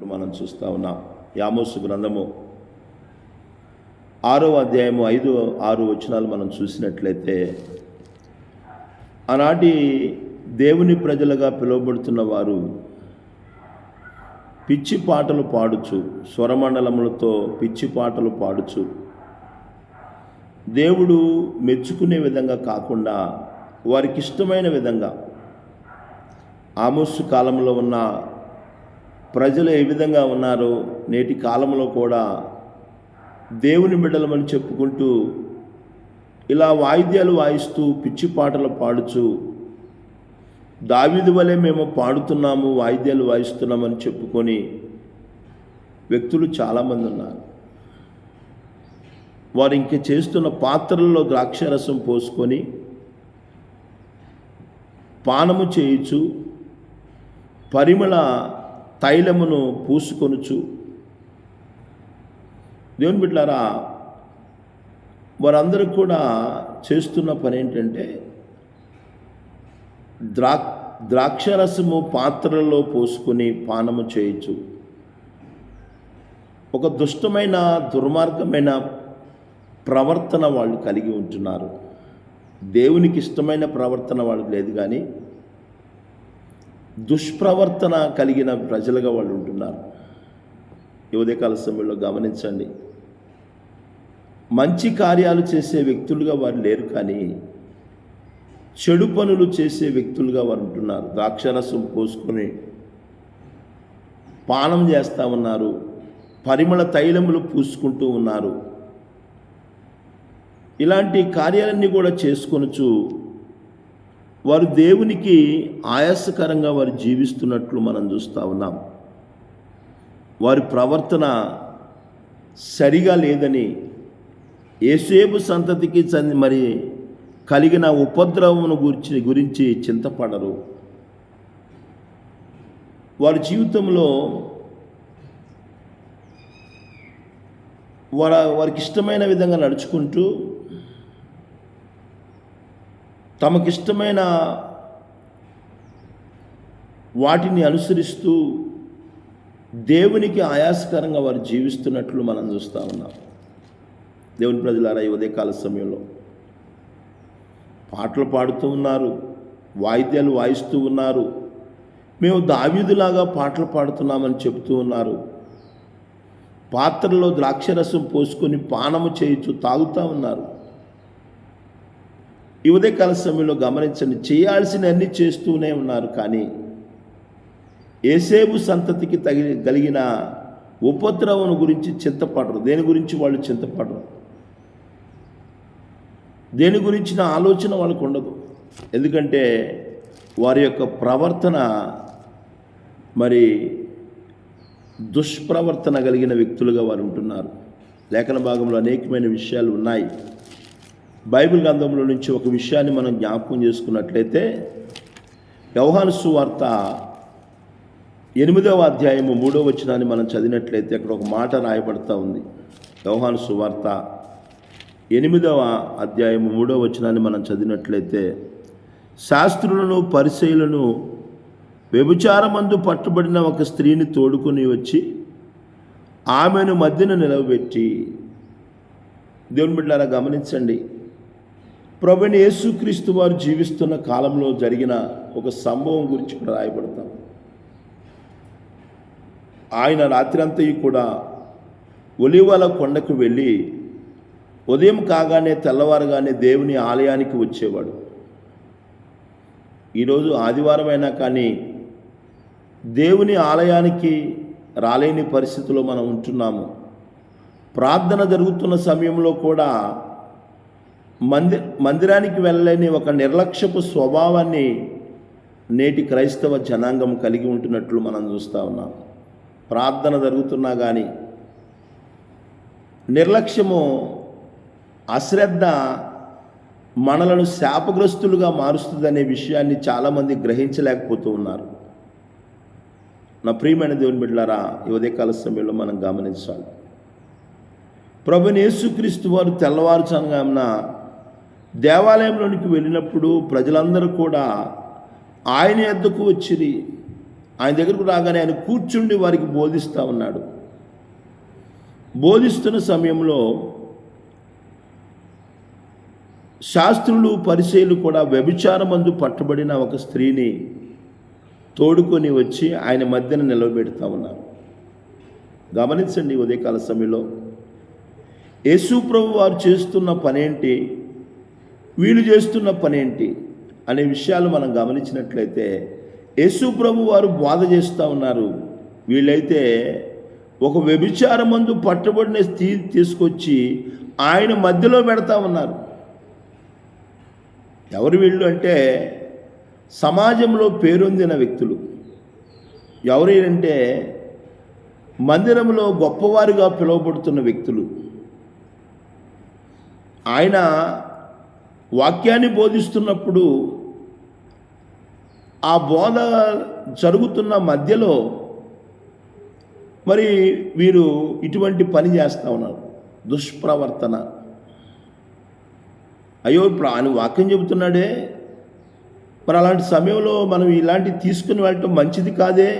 జీవిస్తున్నట్లు మనం చూస్తూ ఉన్నాం. ఆమోసు గ్రంథము 6వ అధ్యాయము 5-6 వచనాలు మనం చూసినట్లయితే, ఆనాటి దేవుని ప్రజలుగా పిలువబడుతున్న వారు పిచ్చి పాటలు పాడుచు, స్వరమండలములతో పిచ్చి పాటలు పాడుచు, దేవుడు మెచ్చుకునే విధంగా కాకుండా వారికి ఇష్టమైన విధంగా, ఆమోసు కాలంలో ఉన్న ప్రజలు ఏ విధంగా ఉన్నారో నేటి కాలంలో కూడా దేవుని బిడ్డలమని చెప్పుకుంటూ ఇలా వాయిద్యాలు వాయిస్తూ పిచ్చి పాటలు పాడుచు, దావీదు వలె మేము పాడుతున్నాము, వాయిద్యాలు వాయిస్తున్నామని చెప్పుకొని వ్యక్తులు చాలామంది ఉన్నారు. వారు ఇంక చేస్తున్న పాత్రల్లో ద్రాక్షరసం పోసుకొని పానము చేయుచు, పరిమళ తైలమును పూసుకొనుచు, దేవుని బిడ్డలారా, వారందరూ కూడా చేస్తున్న పని ఏంటంటే ద్రాక్షరసము పాత్రలలో పోసుకొని పానము చేయొచ్చు. ఒక దుష్టమైన దుర్మార్గమైన ప్రవర్తన వాళ్ళు కలిగి ఉంటున్నారు. దేవునికి ఇష్టమైన ప్రవర్తన వాళ్ళకి లేదు, కానీ దుష్ప్రవర్తన కలిగిన ప్రజలుగా వాళ్ళు ఉంటున్నారు. ఈ ఉదయకాల సమయంలో గమనించండి, మంచి కార్యాలు చేసే వ్యక్తులుగా వారు లేరు, కానీ చెడు పనులు చేసే వ్యక్తులుగా వారు ఉంటున్నారు. ద్రాక్షరసం పోసుకొని పానం చేస్తూ ఉన్నారు, పరిమళ తైలములు పూసుకుంటూ ఉన్నారు. ఇలాంటి కార్యాలన్నీ కూడా చేసుకొనుచు వారు దేవునికి ఆయాసకరంగా వారు జీవిస్తున్నట్లు మనం చూస్తూ ఉన్నాం. వారి ప్రవర్తన సరిగా లేదని, యేసేపు సంతతికి మరి కలిగిన ఉపద్రవమును గురించి చింతపడరు. వారి జీవితంలో వారికి ఇష్టమైన విధంగా నడుచుకుంటూ, తమకిష్టమైన వాటిని అనుసరిస్తూ దేవునికి ఆయాసకరంగా వారు జీవిస్తున్నట్లు మనం చూస్తూ ఉన్నాం. దేవుని ప్రజలారా, ఈ ఉదయకాల సమయంలో పాటలు పాడుతూ ఉన్నారు, వాయిద్యాలు వాయిస్తూ ఉన్నారు, మేము దావీదులాగా పాటలు పాడుతున్నామని చెబుతూ ఉన్నారు. పాత్రలో ద్రాక్షరసం పోసుకొని పానము చేయుచు తాగుతూ ఉన్నారు. ఈ ఉదయకాల సమయంలో గమనించండి, చేయాల్సిన అన్ని చేస్తూనే ఉన్నారు, కానీ యేసేపు సంతతికి కలిగిన ఉపద్రవం గురించి చింతపడరు. దేని గురించి వాళ్ళు చింతపడరు, దేని గురించిన ఆలోచన వాళ్ళకు ఉండదు. ఎందుకంటే వారి యొక్క ప్రవర్తన మరి దుష్ప్రవర్తన కలిగిన వ్యక్తులుగా వారు ఉంటున్నారు. లేఖన భాగంలో అనేకమైన విషయాలు ఉన్నాయి. బైబిల్ గ్రంథంలో నుంచి ఒక విషయాన్ని మనం జ్ఞాపకం చేసుకున్నట్లయితే, యోహాను సువార్త 8వ అధ్యాయము 3వ వచనాన్ని మనం చదివినట్లయితే అక్కడ ఒక మాట రాయబడతా ఉంది. యోహాను సువార్త 8వ అధ్యాయము 3వ వచనాన్ని మనం చదివినట్లయితే, శాస్త్రులను పరిసయ్యులను వ్యభిచారమందు పట్టుబడిన ఒక స్త్రీని తోడుకొని వచ్చి ఆమెను మధ్యన నిలవబెట్టి, దేవుని బిడ్డలారా గమనించండి, ప్రభువైన యేసుక్రీస్తు వారు జీవిస్తున్న కాలంలో జరిగిన ఒక సంభవం గురించి కూడా రాయబడతాం. ఆయన రాత్రంతయు కూడా ఒలీవల కొండకు వెళ్ళి ఉదయం కాగానే తెల్లవారుగానే దేవుని ఆలయానికి వచ్చేవాడు. ఈరోజు ఆదివారం అయినా కానీ దేవుని ఆలయానికి రాలేని పరిస్థితిలో మనం ఉంటున్నాము. ప్రార్థన జరుగుతున్న సమయంలో కూడా మందిరానికి వెళ్ళలేని ఒక నిర్లక్ష్యపు స్వభావాన్ని నేటి క్రైస్తవ జనాంగం కలిగి ఉంటున్నట్లు మనం చూస్తూ ఉన్నాం. ప్రార్థన జరుగుతున్నా కానీ నిర్లక్ష్యము, అశ్రద్ధ మనలను శాపగ్రస్తులుగా మారుస్తుందనే విషయాన్ని చాలామంది గ్రహించలేకపోతూ ఉన్నారు. నా ప్రియమైన దేవుని బిడ్డలారా, ఈ ఉదయకాల సమయంలో మనం గమనించాలి. ప్రభువైన యేసుక్రీస్తు వారు తెల్లవారుజామున దేవాలయంలోనికి వెళ్ళినప్పుడు ప్రజలందరూ కూడా ఆయన యొద్దకు వచ్చిరి. ఆయన దగ్గరకు రాగానే ఆయన కూర్చుండి వారికి బోధిస్తూ ఉన్నాడు. బోధిస్తున్న సమయంలో శాస్త్రులు పరిసయ్యులు కూడా వ్యభిచారమందు పట్టబడిన ఒక స్త్రీని తోడుకొని వచ్చి ఆయన మధ్యన నిలవబెడతా ఉన్నారు. గమనించండి, ఉదయకాల సమయంలో యేసు ప్రభు వారు చేస్తున్న పనేంటి, వీళ్ళు చేస్తున్న పనేంటి అనే విషయాలు మనం గమనించినట్లయితే యేసు ప్రభు వారు బోధ చేస్తూ ఉన్నారు. వీళ్ళైతే ఒక వ్యభిచారమందు పట్టబడిన స్త్రీ తీసుకొచ్చి ఆయన మధ్యలో పెడతా ఉన్నారు. ఎవరు వీళ్ళు అంటే సమాజంలో పేరొందిన వ్యక్తులు. ఎవరు అంటే మందిరంలో గొప్పవారుగా పిలువబడుతున్న వ్యక్తులు. ఆయన వాక్యాన్ని బోధిస్తున్నప్పుడు ఆ బోధ జరుగుతున్న మధ్యలో మరి వీరు ఇటువంటి పని చేస్తూ ఉన్నారు, దుష్ప్రవర్తన. అయ్యో, ఇప్పుడు ఆయన వాక్యం చెబుతున్నాడే, మరి అలాంటి సమయంలో మనం ఇలాంటివి తీసుకుని వెళ్ళటం మంచిది కాదే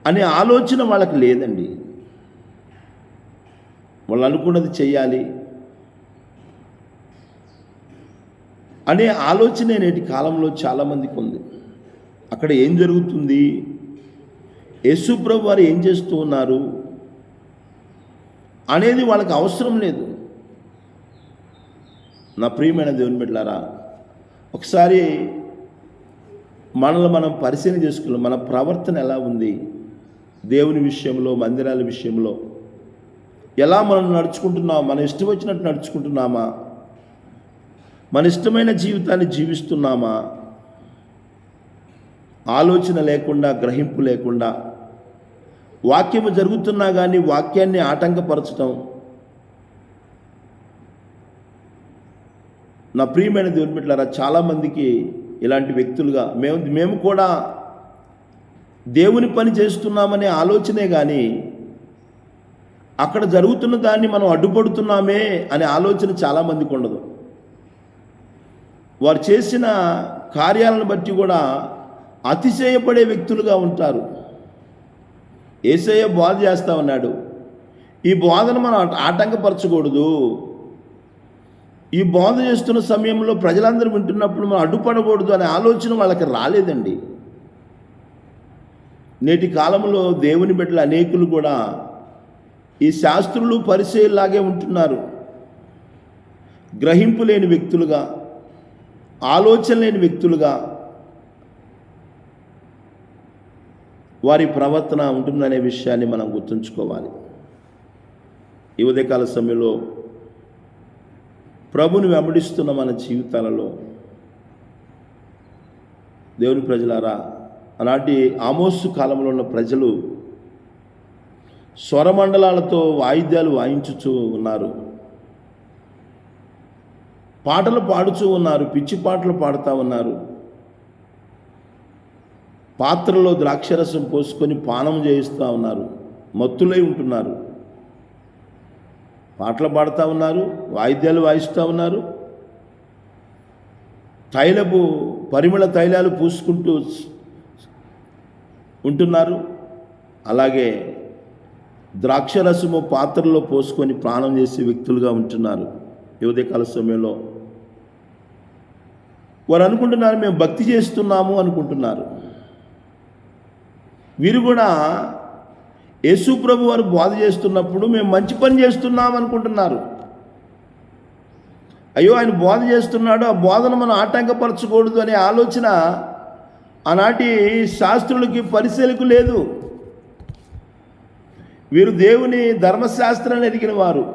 అనే ఆలోచన వాళ్ళకి లేదండి. వాళ్ళు అనుకున్నది చెయ్యాలి అనే ఆలోచన నేటి కాలంలో చాలామందికి ఉంది. అక్కడ ఏం జరుగుతుంది, యేసు ప్రభు వారు ఏం చేస్తూ ఉన్నారు అనేది వాళ్ళకి అవసరం లేదు. నా ప్రియమైన దేవుని బిడ్డలారా, ఒకసారి మనల్ని మనం పరిశీలన చేసుకున్నాం. మన ప్రవర్తన ఎలా ఉంది దేవుని విషయంలో, మందిరాల విషయంలో ఎలా మనం నడుచుకుంటున్నాం? మన ఇష్టం వచ్చినట్టు నడుచుకుంటున్నామా? మన ఇష్టమైన జీవితాన్ని జీవిస్తున్నామా? ఆలోచన లేకుండా, గ్రహింపు లేకుండా వాక్యము జరుగుతున్నా కానీ వాక్యాన్ని ఆటంకపరచటం. నా ప్రియమైన దేవుని బిడ్డలారా, చాలామందికి ఇలాంటి వ్యక్తులుగా మేము కూడా దేవుని పని చేస్తున్నామనే ఆలోచనే కానీ అక్కడ జరుగుతున్న దాన్ని మనం అడ్డుపడుతున్నామే అనే ఆలోచన చాలామందికి ఉండదు. వారు చేసిన కార్యాలను బట్టి కూడా అతిశయపడే వ్యక్తులుగా ఉంటారు. యేసయ్య బోధ చేస్తూ ఉన్నాడు, ఈ బోధను మనం ఆటంకపరచకూడదు. ఈ బోధ చేస్తున్న సమయంలో ప్రజలందరూ వింటున్నప్పుడు మనం అడ్డుపడకూడదు అనే ఆలోచన వాళ్ళకి రాలేదండి. నేటి కాలంలో దేవుని బిడ్డలు అనేకులు కూడా ఈ శాస్త్రులు పరిచయలాగే ఉంటున్నారు. గ్రహింపు లేని వ్యక్తులుగా, ఆలోచన లేని వ్యక్తులుగా వారి ప్రవర్తన ఉంటుందనే విషయాన్ని మనం గుర్తుంచుకోవాలి. ఈ ఉదయకాల సమయంలో ప్రభుని వెంబడిస్తున్న మన జీవితాలలో దేవుని ప్రజలారా, అలాంటి ఆమోసు కాలంలో ఉన్న ప్రజలు స్వరమండలాలతో వాయిద్యాలు వాయించుచూ ఉన్నారు, పాటలు పాడుతూ ఉన్నారు, పిచ్చి పాటలు పాడుతూ ఉన్నారు, పాత్రలో ద్రాక్షరసం పోసుకొని పానం చేయిస్తూ ఉన్నారు, మత్తులై ఉంటున్నారు. పాటలు పాడుతూ ఉన్నారు, వాయిద్యాలు వాయిస్తూ ఉన్నారు, పరిమళ తైలాలు పూసుకుంటూ ఉంటున్నారు. అలాగే ద్రాక్షరసము పాత్రలో పోసుకొని ప్రాణం చేసే వ్యక్తులుగా ఉంటున్నారు. ఈ ఉదయకాల సమయంలో వారు అనుకుంటున్నారు మేము భక్తి చేస్తున్నాము అనుకుంటున్నారు. వీరు కూడా యేసు ప్రభు వారు బోధ చేస్తున్నప్పుడు మేము మంచి పని చేస్తున్నాం అనుకుంటున్నారు. అయ్యో, ఆయన బోధ చేస్తున్నాడు, ఆ బోధన మనం ఆటంకపరచకూడదు అనే ఆలోచన ఆనాటి శాస్త్రులకి, పరిశీలకు లేదు. వీరు దేవుని ధర్మశాస్త్రాన్ని ఎరిగిన వారు,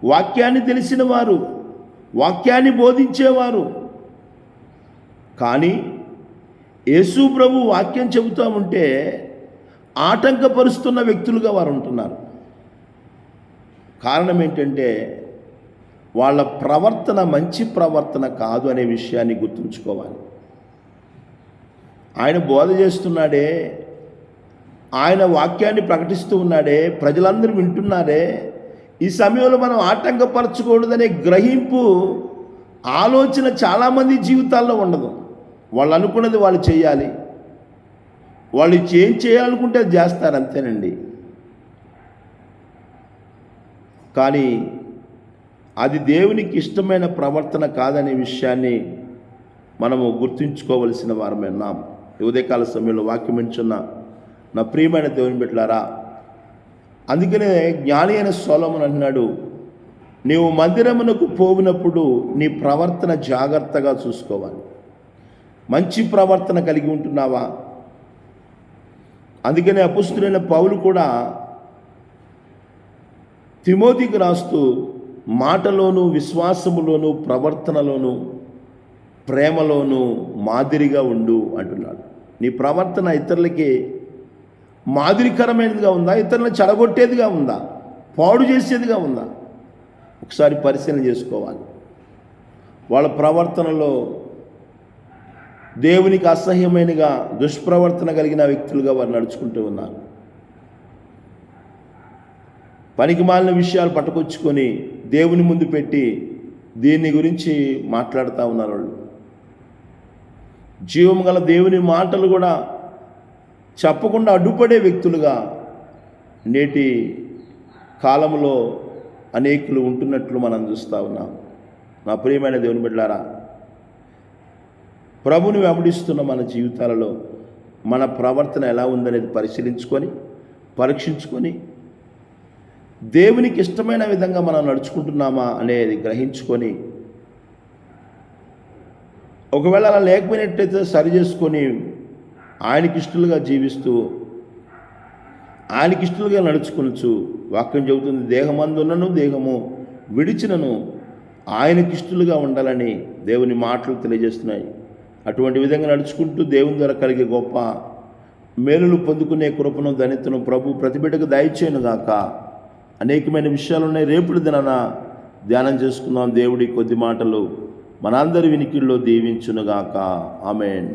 వాక్యాన్ని తెలిసిన వారు, వాక్యాన్ని బోధించేవారు. కానీ యేసు ప్రభు వాక్యం చెబుతూ ఉంటే ఆటంకపరుస్తున్న వ్యక్తులుగా వారు ఉంటున్నారు. కారణం ఏంటంటే వాళ్ళ ప్రవర్తన మంచి ప్రవర్తన కాదు అనే విషయాన్ని గుర్తుంచుకోవాలి. ఆయన బోధ చేస్తున్నాడే, ఆయన వాక్యాన్ని ప్రకటిస్తూ ఉన్నాడే, ప్రజలందరూ వింటున్నారే, ఈ సమయంలో మనం ఆటంకపరచకూడదనే గ్రహింపు, ఆలోచన చాలామంది జీవితాల్లో ఉండదు. వాళ్ళు అనుకున్నది వాళ్ళు చేయాలి, వాళ్ళు ఏం చేయాలనుకుంటే అది చేస్తారు, అంతేనండి. కానీ అది దేవునికి ఇష్టమైన ప్రవర్తన కాదనే విషయాన్ని మనము గుర్తుంచుకోవలసిన వారమే ఉన్నాం. ఉదయకాల సమయంలో వాక్యం వింటున్న నా ప్రియమైన దేవుని బిడ్డలారా, అందుకనే జ్ఞాని అయిన సొలొమోను అంటున్నాడు, నీవు మందిరమునకు పోవినప్పుడు నీ ప్రవర్తన జాగ్రత్తగా చూసుకోవాలి. మంచి ప్రవర్తన కలిగి ఉంటున్నావా? అందుకనే అపొస్తలుడైన పౌలు కూడా తిమోతికి రాస్తూ మాటలోను, విశ్వాసములోను, ప్రవర్తనలోను, ప్రేమలోను మాదిరిగా ఉండు అంటున్నాడు. నీ ప్రవర్తన ఇతరులకి మాదిరికరమైనదిగా ఉందా? ఇతరులను చెడగొట్టేదిగా ఉందా? పాడు చేసేదిగా ఉందా? ఒకసారి పరిశీలన చేసుకోవాలి. వాళ్ళ ప్రవర్తనలో దేవునికి అసహ్యమైనగా దుష్ప్రవర్తన కలిగిన వ్యక్తులుగా వారు నడుచుకుంటూ ఉన్నారు. పనికిమాలిన విషయాలు పట్టుకొచ్చుకొని దేవుని ముందు పెట్టి దీని గురించి మాట్లాడుతూ ఉన్నారు వాళ్ళు. జీవం గల దేవుని మాటలు కూడా చెప్పకుండా అడ్డుపడే వ్యక్తులుగా నేటి కాలంలో అనేకులు ఉంటున్నట్లు మనం చూస్తూ ఉన్నాం. నా ప్రియమైన దేవుని బిడ్డలారా, ప్రభుని వెంబడిస్తున్న మన జీవితాలలో మన ప్రవర్తన ఎలా ఉందనేది పరిశీలించుకొని, పరీక్షించుకొని, దేవునికి ఇష్టమైన విధంగా మనం నడుచుకుంటున్నామా అనేది గ్రహించుకొని, ఒకవేళ అలా లేకపోయినట్టయితే సరి చేసుకొని ఆయనకిష్టలుగా జీవిస్తూ ఆయనకిష్టలుగా నడుచుకొనొచ్చు. వాక్యం చెబుతుంది, దేహమందున్నను దేహము విడిచినను ఆయనకిష్టలుగా ఉండాలని దేవుని మాటలు తెలియజేస్తున్నాయి. అటువంటి విధంగా నడుచుకుంటూ దేవుని ద్వారా కలిగే గొప్ప మేలులు పొందుకునే కృపను, ధన్యతను ప్రభు ప్రతి బిడ్డకు దయచేయును గాక. అనేకమైన విషయాలు ఉన్నాయి. రేపుడు దినాన ధ్యానం చేసుకుందాం. దేవుడి కొద్ది మాటలు మనందరి వినికిల్లో దీవించునుగాక. ఆమేన్.